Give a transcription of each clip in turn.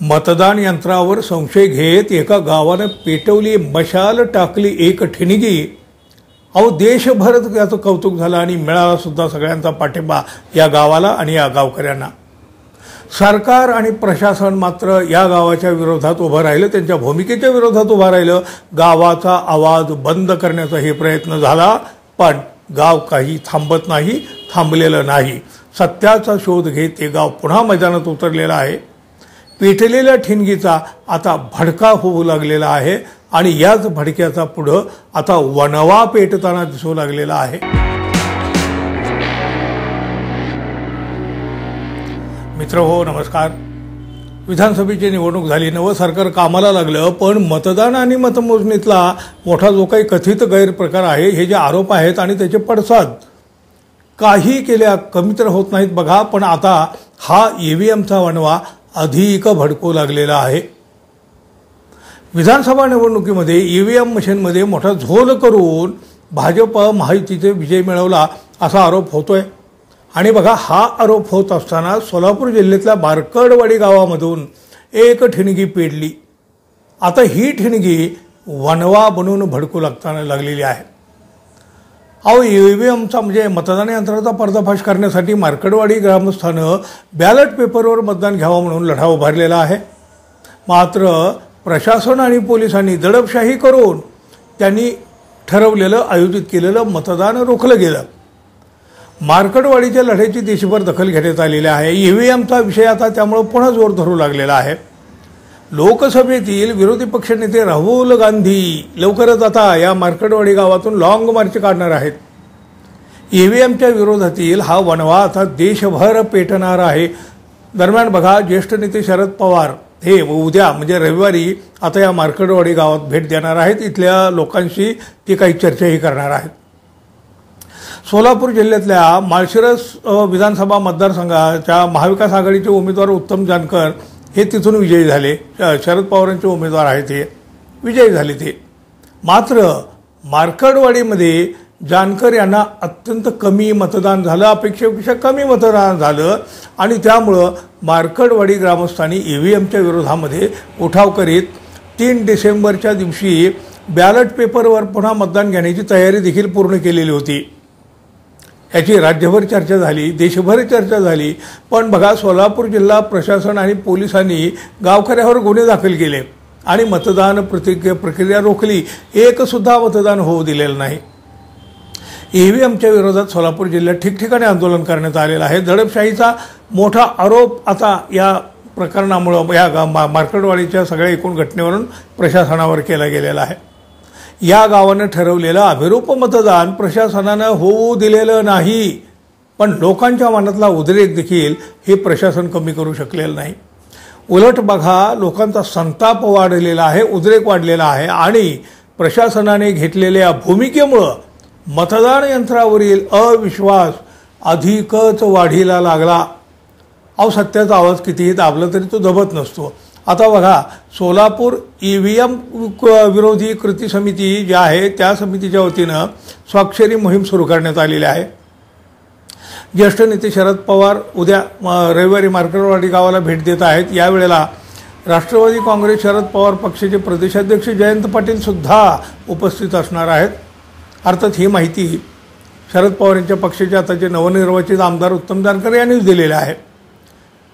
मतदान यंत्रावर संशय घेत एका गावाने पेटवली मशाल, टाकली एक ठिणगी। अहो देशभर याचं कौतुक झालं आणि मिळाला सुद्धा सगळ्यांचा पाठिंबा या गावाला आणि या गावकऱ्यांना। सरकार आणि प्रशासन मात्र या गावाच्या विरोधात उभं राहिलं, त्यांच्या भूमिकेच्या विरोधात उभं राहिलं। गावाचा आवाज बंद करण्याचा हे प्रयत्न झाला, पण गाव काही थांबत नाही, थांबलेलं नाही। सत्याचा शोध घेत हे गाव पुन्हा मैदानात उतरलेलं आहे। पेटलेल्या ठिणगीचा आता भडका होऊ लागलेला आहे आणि याच भडक्याचा पुढं आता वणवा पेटताना दिसू लागलेला आहे। मित्र हो, नमस्कार। विधानसभेची निवडणूक झाली, नवं सरकार कामाला लागलं, पण मतदान आणि मतमोजणीतला मोठा जो काही कथित गैरप्रकार आहे, हे जे आरोप आहेत आणि त्याचे पडसाद काही केल्या कमी तर होत नाहीत बघा। पण आता हा ईव्हीएमचा वणवा अधिक भडकू लागलेला आहे। विधानसभा निवडणुकीमध्ये ईव्हीएम मशीनमध्ये मोठा झोल करून भाजप महायुतीचे विजय मिळवला असा आरोप होतोय। आणि बघा, हा आरोप होत असताना सोलापूर जिल्ह्यातल्या बारकडवाडी गावामधून एक ठिणगी पेटली। आता ही ठिणगी वणवा बनून भडकू लागलेली आहे। अहो ईव्हीएमचा म्हणजे मतदान यंत्राचा पर्दाफाश करण्यासाठी मार्कडवाडी ग्रामस्थानं बॅलेट पेपरवर मतदान घ्यावं म्हणून लढा उभारलेला आहे। मात्र प्रशासन आणि पोलिसांनी दडपशाही करून त्यांनी ठरवलेलं आयोजित केलेलं मतदान रोखलं गेलं। मार्कडवाडीच्या लढ्याची देशभर दखल घेण्यात आलेली आहे। ईव्हीएमचा विषय आता त्यामुळे पुन्हा जोर धरू लागलेला आहे। लोकसभेतील विरोधी पक्षनेते राहुल गांधी लवकरच आता या मार्कडवाडी गावातून लॉंग मार्च काढणार आहेत। ईव्हीएमच्या विरोधातील हा वणवा आता देशभर पेटणार आहे। दरम्यान बघा, ज्येष्ठ नेते शरद पवार हे उद्या म्हणजे रविवारी आता या मार्कडवाडी गावात भेट देणार आहेत। इथल्या लोकांशी ते काही चर्चाही करणार आहेत। सोलापूर जिल्ह्यातल्या माळशिरस विधानसभा मतदारसंघाच्या महाविकास आघाडीचे उमेदवार उत्तम जानकर हे तिथून विजयी झाले। शरद पवारांचे उमेदवार आहेत, ते विजयी झाले ते। मात्र मार्कडवाडीमध्ये जानकर यांना अत्यंत कमी मतदान झालं, अपेक्षेपेक्षा कमी मतदान झालं आणि त्यामुळं मार्कडवाडी ग्रामस्थांनी ईव्हीएमच्या विरोधामध्ये उठाव करीत 3 डिसेंबरच्या दिवशी बॅलेट पेपरवर पुन्हा मतदान घेण्याची तयारी देखील पूर्ण केलेली होती। याची राज्यभर चर्चा झाली, देशभर चर्चा झाली। पण बघा, सोलापूर जिल्हा प्रशासन आणि पोलिसांनी गावकऱ्यावर गुन्हे दाखल केले आणि मतदान प्रक्रिया रोखली। एक सुद्धा मतदान होऊ दिलेलं नाही। ईव्हीएमच्या विरोधात सोलापूर जिल्ह्यात ठिकठिकाणी आंदोलन करण्यात आलेलं आहे। दडपशाहीचा मोठा आरोप आता या प्रकरणामुळे या मार्कडवाडीच्या सगळ्या एकूण घटनेवरून प्रशासनावर केला गेलेला आहे। या गावानं ठरवलेलं अभिरूप मतदान प्रशासनानं होऊ दिलेलं नाही, पण लोकांच्या मनातला उद्रेक देखील हे प्रशासन कमी करू शकलेलं नाही। उलट बघा, लोकांचा संताप वाढलेला आहे, उद्रेक वाढलेला आहे आणि प्रशासनाने घेतलेल्या भूमिकेमुळं मतदान यंत्रावरील अविश्वास अधिकच वाढीला लागला। अहो सत्याचा आवाज कितीही दाबला तरी तो दबत नसतो। आता बघा, सोलापूर ईव्हीएम विरोधी कृती समिती जी आहे त्या समितीच्या वतीनं स्वाक्षरी मोहीम सुरू करण्यात आलेली आहे। ज्येष्ठ नेते शरद पवार उद्या रविवारी मार्कडवाडी गावाला भेट देत आहेत। यावेळेला राष्ट्रवादी काँग्रेस शरद पवार पक्षाचे प्रदेशाध्यक्ष जयंत पाटील सुद्धा उपस्थित असणार आहेत। अर्थात ही माहिती शरद पवार यांच्या पक्षाचे आताचे नवनिर्वाचित आमदार उत्तम जानकर यांनीच दिलेली आहे।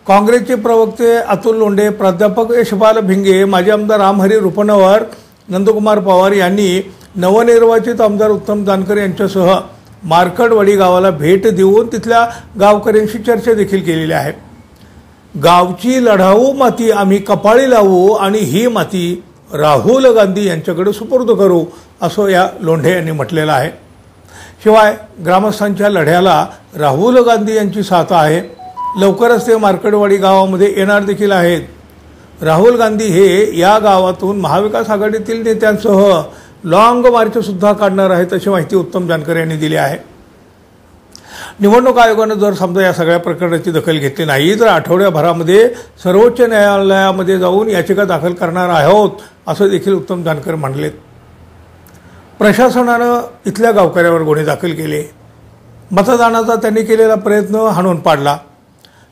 काँग्रेसचे प्रवक्ते अतुल लोंढे, प्राध्यापक यशपाल भिंगे, माजी आमदार रामहरी रुपनवर, नंदकुमार पवार यांनी नवनिर्वाचित आमदार उत्तम जानकर यांच्यासह मार्कडवाडी गावाला भेट देऊन तिथल्या गावकऱ्यांशी चर्चा देखील केलेली आहे। गावची लढाऊ माती आम्ही कपाळी लावू आणि ही माती राहुल गांधी यांच्याकडे सुपूर्द करू, असं या लोंढे यांनी म्हटलेलं आहे। शिवाय ग्रामस्थांच्या लढ्याला राहुल गांधी यांची साथ आहे। लवकरच ते मार्कडवाडी गावामध्ये येणार देखील आहेत। राहुल गांधी हे या गावातून महाविकास आघाडीतील नेत्यांसह लॉंग मार्च सुद्धा काढणार आहेत, अशी माहिती उत्तम जानकर यांनी दिली आहे। निवडणूक आयोगानं जर समजा या सगळ्या प्रकरणाची दखल घेतली नाही तर आठवड्याभरामध्ये सर्वोच्च न्यायालयामध्ये जाऊन याचिका दाखल करणार आहोत, असं देखील उत्तम जानकर म्हणालेत। प्रशासनानं इथल्या गावकऱ्यावर गुन्हे दाखल केले, मतदानाचा त्यांनी केलेला प्रयत्न हाणून पाडला।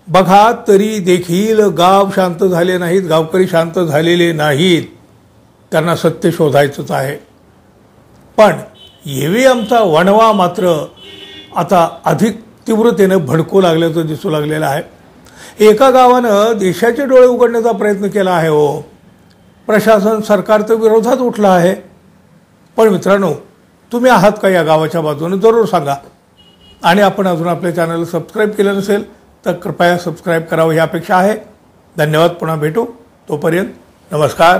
बघा तरी देखील गाव शांत झाले नाहीत, गावकरी शांत झालेले नाहीत. त्यांना सत्य शोधायचंच आहे. पण ईव्हीएमचा वणवा मात्र आता अधिक तीव्रतेनं भडकू लागल्याचं दिसू लागलेलं आहे. एका गावानं देशाचे डोळे उघडण्याचा प्रयत्न केला आहे. हो, प्रशासन सरकारच्या विरोधात उठलं आहे. पण मित्रांनो, तुम्ही आहात का या गावाच्या बाजूने? जरूर सांगा. आणि आपण अजून आपल्या चॅनलला सबस्क्राईब केलं नसेल तर कृपया सबस्क्राईब करावं ही अपेक्षा आहे. धन्यवाद. पुन्हा भेटू. तोपर्यंत नमस्कार.